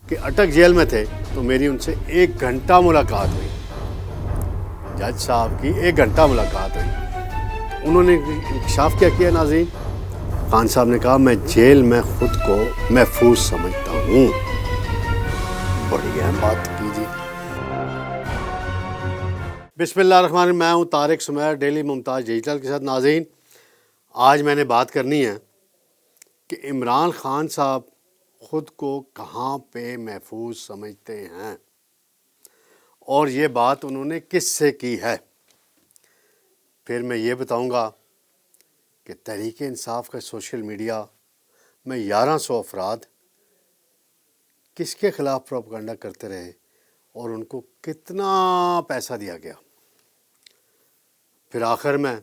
کہ اٹک جیل میں تھے تو میری ان سے 1 گھنٹہ ملاقات ہوئی، جج صاحب کی 1 گھنٹہ ملاقات ہوئی۔ انہوں نے انکشاف کیا کیا ناظرین؟ خان صاحب نے کہا میں جیل میں خود کو محفوظ سمجھتا ہوں۔ بڑی اہم بات کی جی۔ بسم اللہ الرحمن الرحیم، میں ہوں طارق سمیر، ڈیلی ممتاز ڈیجیٹل کے ساتھ۔ ناظرین، آج میں نے بات کرنی ہے کہ عمران خان صاحب خود کو کہاں پہ محفوظ سمجھتے ہیں، اور یہ بات انہوں نے کس سے کی ہے۔ پھر میں یہ بتاؤں گا کہ تحریک انصاف کا سوشل میڈیا میں 1100 افراد کس کے خلاف پروپیگنڈا کرتے رہے اور ان کو کتنا پیسہ دیا گیا۔ پھر آخر میں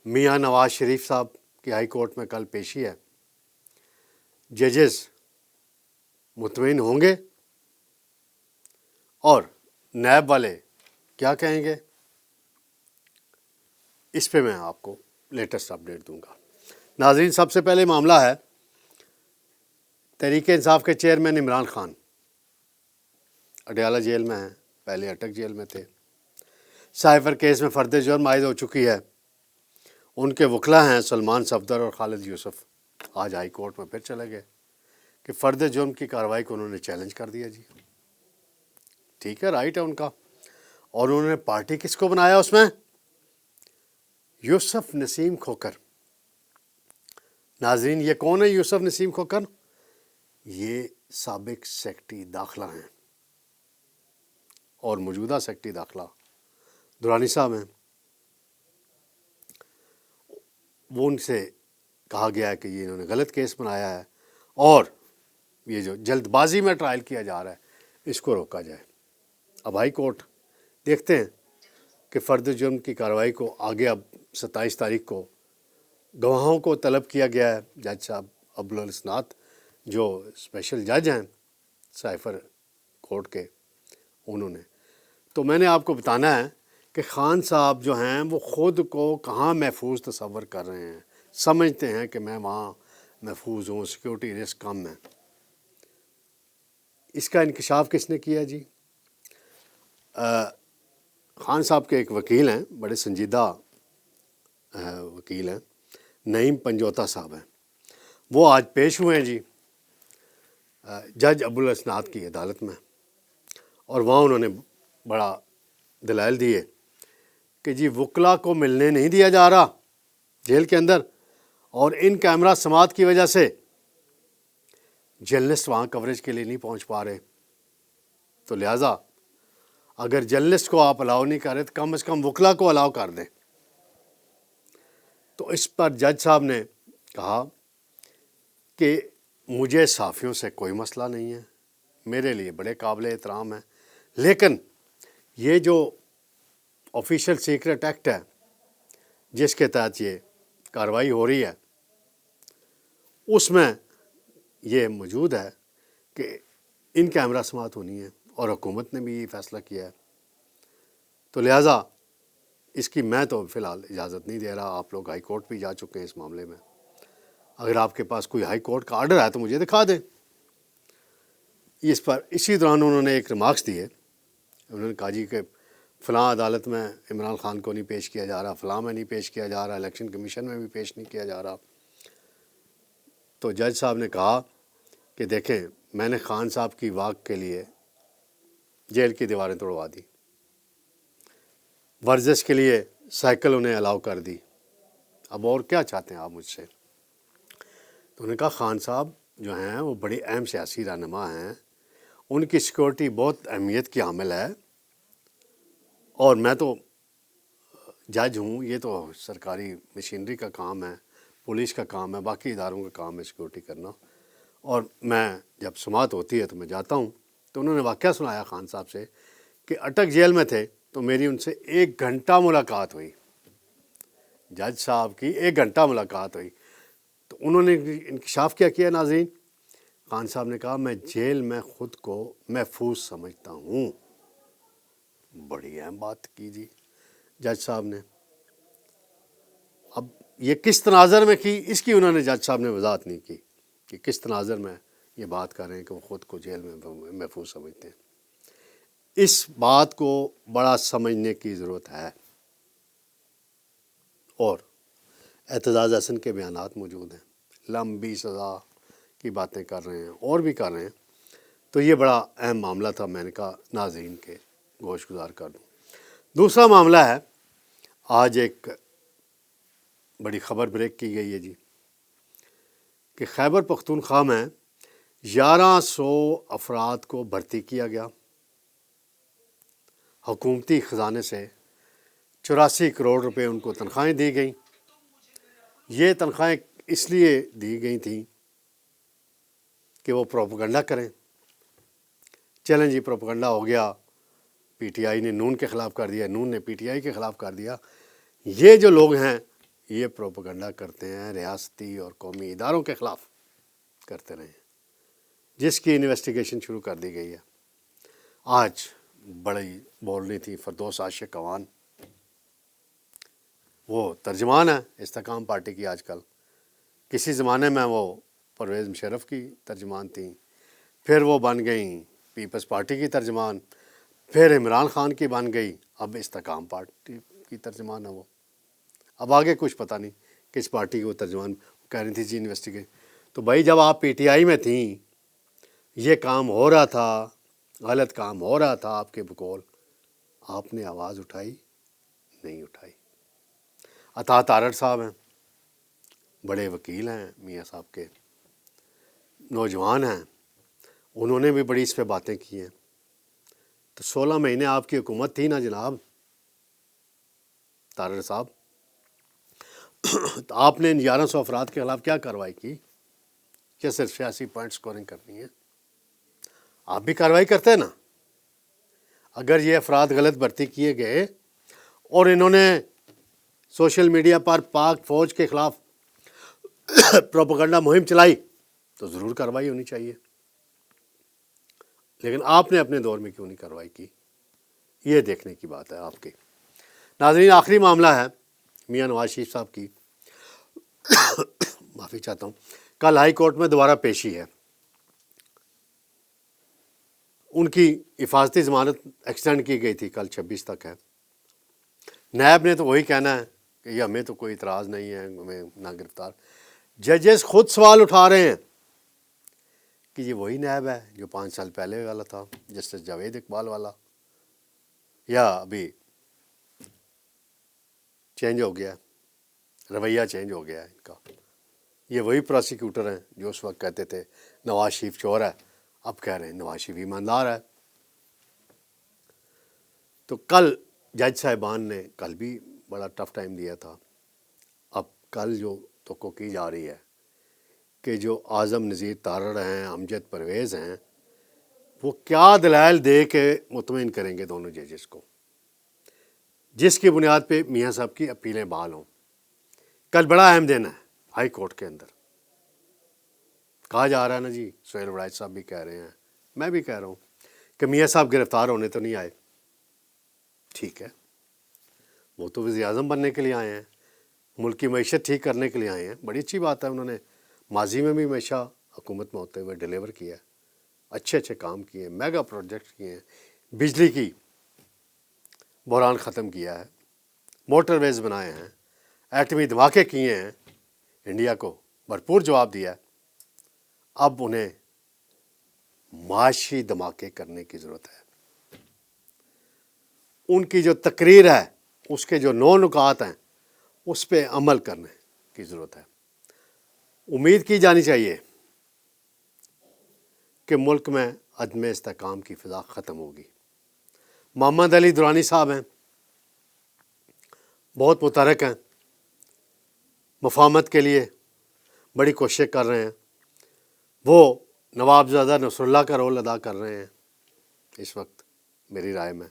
میاں نواز شریف صاحب کی ہائی کورٹ میں کل پیشی ہے، ججز مطمئن ہوں گے اور نیب والے کیا کہیں گے، اس پہ میں آپ کو لیٹسٹ اپڈیٹ دوں گا۔ ناظرین، سب سے پہلے معاملہ ہے تحریک انصاف کے چیئرمین عمران خان اڈیالہ جیل میں ہیں، پہلے اٹک جیل میں تھے۔ سائفر کیس میں فرد جرم عائد ہو چکی ہے۔ ان کے وکلاء ہیں سلمان صفدر اور خالد یوسف، آج ہائی کورٹ میں پھر چلے گئے کہ فرد جرم کی کارروائی کو انہوں نے چیلنج کر دیا جی۔ ٹھیک ہے، رائٹ ہے ان کا۔ اور انہوں نے پارٹی کس کو بنایا اس میں؟ یوسف نسیم کھوکھر۔ ناظرین، یہ کون ہے یوسف نسیم کھوکھر؟ یہ سابق سیکرٹری داخلہ ہیں اور موجودہ سیکرٹری داخلہ درانی صاحب ہیں۔ وہ ان سے کہا گیا ہے کہ یہ انہوں نے غلط کیس بنایا ہے اور یہ جو جلد بازی میں ٹرائل کیا جا رہا ہے اس کو روکا جائے۔ اب ہائی کورٹ دیکھتے ہیں کہ فرد جرم کی کارروائی کو آگے اب 27 تاریخ کو گواہوں کو طلب کیا گیا ہے۔ جج صاحب ابوالاسناد جو اسپیشل جج ہیں سائفر کورٹ کے، انہوں نے تو میں نے آپ کو بتانا ہے کہ خان صاحب جو ہیں وہ خود کو کہاں محفوظ تصور کر رہے ہیں، سمجھتے ہیں کہ میں وہاں محفوظ ہوں، سیکیورٹی رسک کم ہے۔ اس کا انکشاف کس نے کیا جی؟ خان صاحب کے ایک وکیل ہیں، بڑے سنجیدہ وکیل ہیں، نعیم پنجوتا صاحب ہیں۔ وہ آج پیش ہوئے ہیں جی جج ابوالاسناد کی عدالت میں، اور وہاں انہوں نے بڑا دلائل دیے کہ جی وکلاء کو ملنے نہیں دیا جا رہا جیل کے اندر، اور ان کیمرہ سماعت کی وجہ سے جرنلسٹ وہاں کوریج کے لیے نہیں پہنچ پا رہے، تو لہٰذا اگر جرنلسٹ کو آپ الاؤ نہیں کر رہے تو کم از کم وکلاء کو الاؤ کر دیں۔ تو اس پر جج صاحب نے کہا کہ مجھے صحافیوں سے کوئی مسئلہ نہیں ہے، میرے لیے بڑے قابل احترام ہیں، لیکن یہ جو آفیشیل سیکرٹ ایکٹ ہے جس کے تحت یہ کارروائی ہو رہی ہے، اس میں یہ موجود ہے کہ ان کیمرہ سماعت ہونی ہے، اور حکومت نے بھی یہ فیصلہ کیا ہے، تو لہٰذا اس کی میں تو فی الحال اجازت نہیں دے رہا۔ آپ لوگ ہائی کورٹ بھی جا چکے ہیں اس معاملے میں، اگر آپ کے پاس کوئی ہائی کورٹ کا آرڈر ہے تو مجھے دکھا دیں۔ اس پر اسی دوران انہوں نے ایک ریمارکس دیے، انہوں نے کہا جی کہ فلاں عدالت میں عمران خان کو نہیں پیش کیا جا رہا، فلاں میں نہیں پیش کیا جا رہا، الیکشن کمیشن میں بھی پیش نہیں کیا جا رہا۔ تو جج صاحب نے کہا کہ دیکھیں، میں نے خان صاحب کی واک کے لیے جیل کی دیواریں توڑوا دی، ورزش کے لیے سائیکل انہیں الاؤ کر دی، اب اور کیا چاہتے ہیں آپ مجھ سے؟ تو انہوں نے کہا خان صاحب جو ہیں وہ بڑی اہم سیاسی رہنما ہیں، ان کی سیکورٹی بہت اہمیت کی حامل ہے، اور میں تو جج ہوں، یہ تو سرکاری مشینری کا کام ہے، پولیس کا کام ہے، باقی اداروں کا کام ہے سیکورٹی کرنا، اور میں جب سماعت ہوتی ہے تو میں جاتا ہوں۔ تو انہوں نے واقعہ سنایا خان صاحب سے کہ اٹک جیل میں تھے تو میری ان سے 1 گھنٹہ ملاقات ہوئی، جج صاحب کی 1 گھنٹہ ملاقات ہوئی۔ تو انہوں نے انکشاف کیا کیا ناظرین؟ خان صاحب نے کہا میں جیل میں خود کو محفوظ سمجھتا ہوں۔ بڑی اہم بات کی جی جج صاحب نے۔ اب یہ کس تناظر میں کی، اس کی انہوں نے جج صاحب نے وضاحت نہیں کی کہ کس تناظر میں یہ بات کر رہے ہیں کہ وہ خود کو جیل میں محفوظ سمجھتے ہیں۔ اس بات کو بڑا سمجھنے کی ضرورت ہے، اور اعتزاز احسن کے بیانات موجود ہیں، لمبی سزا کی باتیں کر رہے ہیں اور بھی کر رہے ہیں، تو یہ بڑا اہم معاملہ تھا، میں نے کہا ناظرین کے گوش گزار کر دوں۔ دوسرا معاملہ ہے، آج ایک بڑی خبر بریک کی گئی ہے جی، کہ خیبر پختونخوا میں 1100 افراد کو بھرتی کیا گیا، حکومتی خزانے سے 84 کروڑ روپے ان کو تنخواہیں دی گئیں۔ یہ تنخواہیں اس لیے دی گئی تھیں کہ وہ پروپیگنڈا کریں۔ چلیں جی، پروپیگنڈا ہو گیا، پی ٹی آئی نے نون کے خلاف کر دیا، نون نے پی ٹی آئی کے خلاف کر دیا۔ یہ جو لوگ ہیں یہ پروپیگنڈا کرتے ہیں ریاستی اور قومی اداروں کے خلاف کرتے رہے ہیں، جس کی انویسٹیگیشن شروع کر دی گئی ہے۔ آج بڑی بول رہی تھی فردوس عاشق اوان، وہ ترجمان ہے استحکام پارٹی کی آج کل، کسی زمانے میں وہ پرویز مشرف کی ترجمان تھیں، پھر وہ بن گئیں پیپلز پارٹی کی ترجمان، پھر عمران خان کی بن گئی، اب استحکام پارٹی کی ترجمان ہے وہ۔ اب آگے کچھ پتہ نہیں کس پارٹی کی وہ ترجمان، کہہ رہی تھی جی انویسٹیگیٹ۔ تو بھائی جب آپ پی ٹی آئی میں تھیں، یہ کام ہو رہا تھا، غلط کام ہو رہا تھا آپ کے بقول، آپ نے آواز اٹھائی نہیں اٹھائی۔ عطا تارڑ صاحب ہیں، بڑے وکیل ہیں میاں صاحب کے، نوجوان ہیں، انہوں نے بھی بڑی اس پہ باتیں کی ہیں۔ تو 16 مہینے آپ کی حکومت تھی نا جناب تارڑ صاحب، تو آپ نے ان 1100 افراد کے خلاف کیا کارروائی کی؟ کیا صرف سیاسی پوائنٹ سکورنگ کرنی ہے؟ آپ بھی کارروائی کرتے ہیں نا۔ اگر یہ افراد غلط بھرتی کیے گئے اور انہوں نے سوشل میڈیا پر پاک فوج کے خلاف پروپیگنڈا مہم چلائی تو ضرور کارروائی ہونی چاہیے، لیکن آپ نے اپنے دور میں کیوں نہیں کارروائی کی؟ یہ دیکھنے کی بات ہے آپ کی۔ ناظرین، آخری معاملہ ہے میاں نواز شریف صاحب کی، معافی چاہتا ہوں، کل ہائی کورٹ میں دوبارہ پیشی ہے۔ ان کی حفاظتی ضمانت ایکسٹینڈ کی گئی تھی، کل 26 تک ہے۔ نیب نے تو وہی کہنا ہے کہ یہ ہمیں تو کوئی اعتراض نہیں ہے، ہمیں نہ گرفتار۔ ججز خود سوال اٹھا رہے ہیں کہ یہ وہی نیب ہے جو 5 سال پہلے والا تھا، جسٹس جاوید اقبال والا، یا ابھی چینج ہو گیا، رویہ چینج ہو گیا ہے ان کا۔ یہ وہی پروسیکیوٹر ہیں جو اس وقت کہتے تھے نواز شریف چور ہے، اب کہہ رہے ہیں نواز شریف ایماندار ہے۔ تو کل جج صاحبان نے کل بھی بڑا ٹف ٹائم دیا تھا۔ اب کل جو توقع کی جا رہی ہے کہ جو اعظم نذیر تارڑ ہیں، امجد پرویز ہیں، وہ کیا دلائل دے کے مطمئن کریں گے دونوں ججز کو، جس کی بنیاد پہ میاں صاحب کی اپیلیں بحال ہوں۔ کل بڑا اہم دن ہے ہائی کورٹ کے اندر۔ کہا جا رہا ہے نا جی، سہیل وڑائچ صاحب بھی کہہ رہے ہیں، میں بھی کہہ رہا ہوں کہ میاں صاحب گرفتار ہونے تو نہیں آئے۔ ٹھیک ہے، وہ تو وزیر اعظم بننے کے لیے آئے ہیں، ملک کی معیشت ٹھیک کرنے کے لیے آئے ہیں، بڑی اچھی بات ہے۔ انہوں نے ماضی میں بھی ہمیشہ حکومت میں ہوتے ہوئے ڈیلیور کیا ہے، اچھے اچھے کام کیے ہیں، میگا پروجیکٹ کیے ہیں، بجلی کی بحران ختم کیا ہے، موٹر ویز بنائے ہیں، ایٹمی دھماکے کیے ہیں، انڈیا کو بھرپور جواب دیا ہے۔ اب انہیں معاشی دھماکے کرنے کی ضرورت ہے۔ ان کی جو تقریر ہے، اس کے جو 9 نکات ہیں، اس پہ عمل کرنے کی ضرورت ہے۔ امید کی جانی چاہیے کہ ملک میں عدم استحکام کی فضا ختم ہوگی۔ محمد علی درانی صاحب ہیں، بہت متحرک ہیں، مفاہمت کے لیے بڑی کوشش کر رہے ہیں۔ وہ نوابزادہ نصر اللہ کا رول ادا کر رہے ہیں اس وقت میری رائے میں۔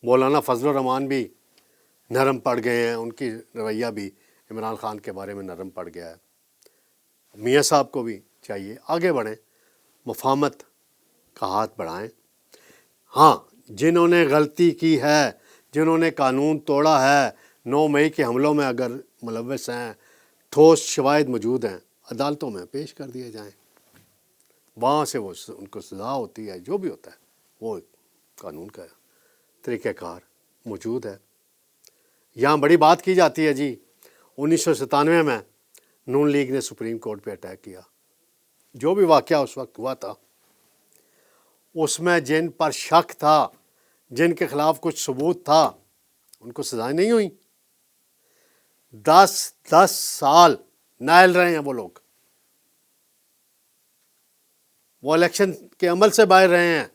مولانا فضل الرحمان بھی نرم پڑ گئے ہیں، ان کی رویہ بھی عمران خان کے بارے میں نرم پڑ گیا ہے۔ میاں صاحب کو بھی چاہیے آگے بڑھیں، مفاہمت کا ہاتھ بڑھائیں۔ ہاں، جنہوں نے غلطی کی ہے، جنہوں نے قانون توڑا ہے، 9 مئی کے حملوں میں اگر ملوث ہیں، ٹھوس شواہد موجود ہیں، عدالتوں میں پیش کر دیے جائیں۔ وہاں سے وہ ان کو سزا ہوتی ہے، جو بھی ہوتا ہے وہ قانون کا طریقہ کار موجود ہے۔ یہاں بڑی بات کی جاتی ہے جی 1997 میں نون لیگ نے سپریم کورٹ پہ اٹیک کیا، جو بھی واقعہ اس وقت ہوا تھا اس میں جن پر شک تھا، جن کے خلاف کچھ ثبوت تھا، ان کو سزائیں نہیں ہوئیں۔ 10 سال نااہل رہے ہیں وہ لوگ، وہ الیکشن کے عمل سے باہر رہے ہیں۔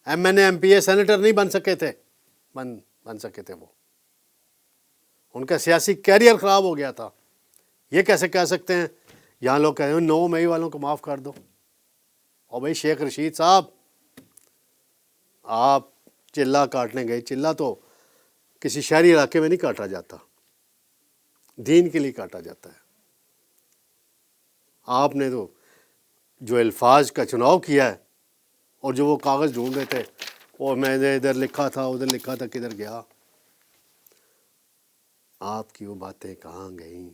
M N A M P A senator نہیں بن سکے تھے، بن سکے تھے وہ، ان کا سیاسی کیریئر خراب ہو گیا تھا۔ یہ کیسے کہہ سکتے ہیں؟ یہاں لوگ کہتے ہیں 9 مئی والوں کو معاف کر دو۔ اور بھائی شیخ رشید صاحب، آپ چلہ کاٹنے گئے، چلہ تو کسی شہری علاقے میں نہیں کاٹا جاتا، دین کے لیے کاٹا جاتا ہے۔ آپ نے تو جو الفاظ کا چناؤ کیا ہے اور جو وہ کاغذ ڈھونڈ رہے تھے، وہ میں نے ادھر لکھا تھا ادھر لکھا تھا، کدھر گیا؟ آپ کی وہ باتیں کہاں گئیں؟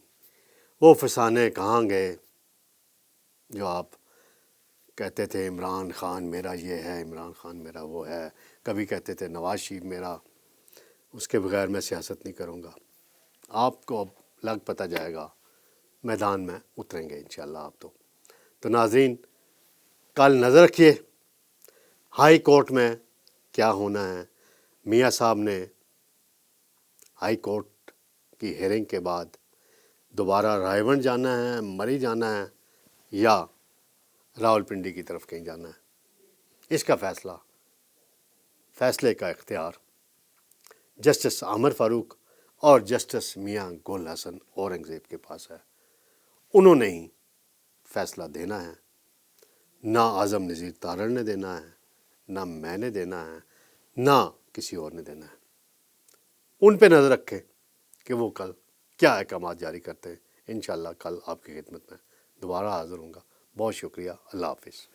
وہ فسانے کہاں گئے جو آپ کہتے تھے عمران خان میرا یہ ہے، عمران خان میرا وہ ہے، کبھی کہتے تھے نواز شریف میرا، اس کے بغیر میں سیاست نہیں کروں گا۔ آپ کو اب لگ پتہ جائے گا، میدان میں اتریں گے انشاءاللہ آپ تو ناظرین کل نظر رکھیے ہائی کورٹ میں کیا ہونا ہے۔ میاں صاحب نے ہائی کورٹ کی ہیئرنگ کے بعد دوبارہ رائے بند جانا ہے، مری جانا ہے، یا راولپنڈی کی طرف کہیں جانا ہے؟ اس کا فیصلے کا اختیار جسٹس عامر فاروق اور جسٹس میاں گل حسن اورنگزیب کے پاس ہے۔ انہوں نے ہی فیصلہ دینا ہے، نہ اعظم نذیر تارڑ نے دینا ہے، نہ میں نے دینا ہے، نہ کسی اور نے دینا ہے۔ ان پہ نظر رکھیں کہ وہ کل کیا احکامات جاری کرتے ہیں۔ انشاءاللہ کل آپ کی خدمت میں دوبارہ حاضر ہوں گا۔ بہت شکریہ، اللہ حافظ۔